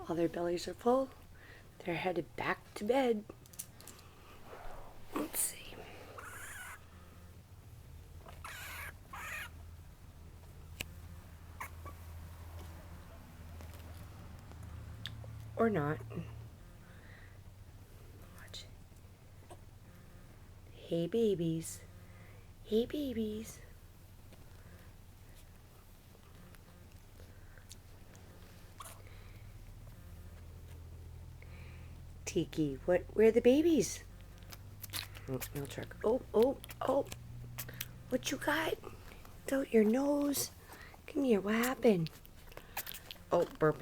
All their bellies are full. They're headed back to bed. Let's see. Or not. Watch. Hey babies. Hey babies. Tiki, where are the babies? Oh, no truck. Oh, oh, oh. What you got? It's out your nose. Come here, what happened? Oh, burping.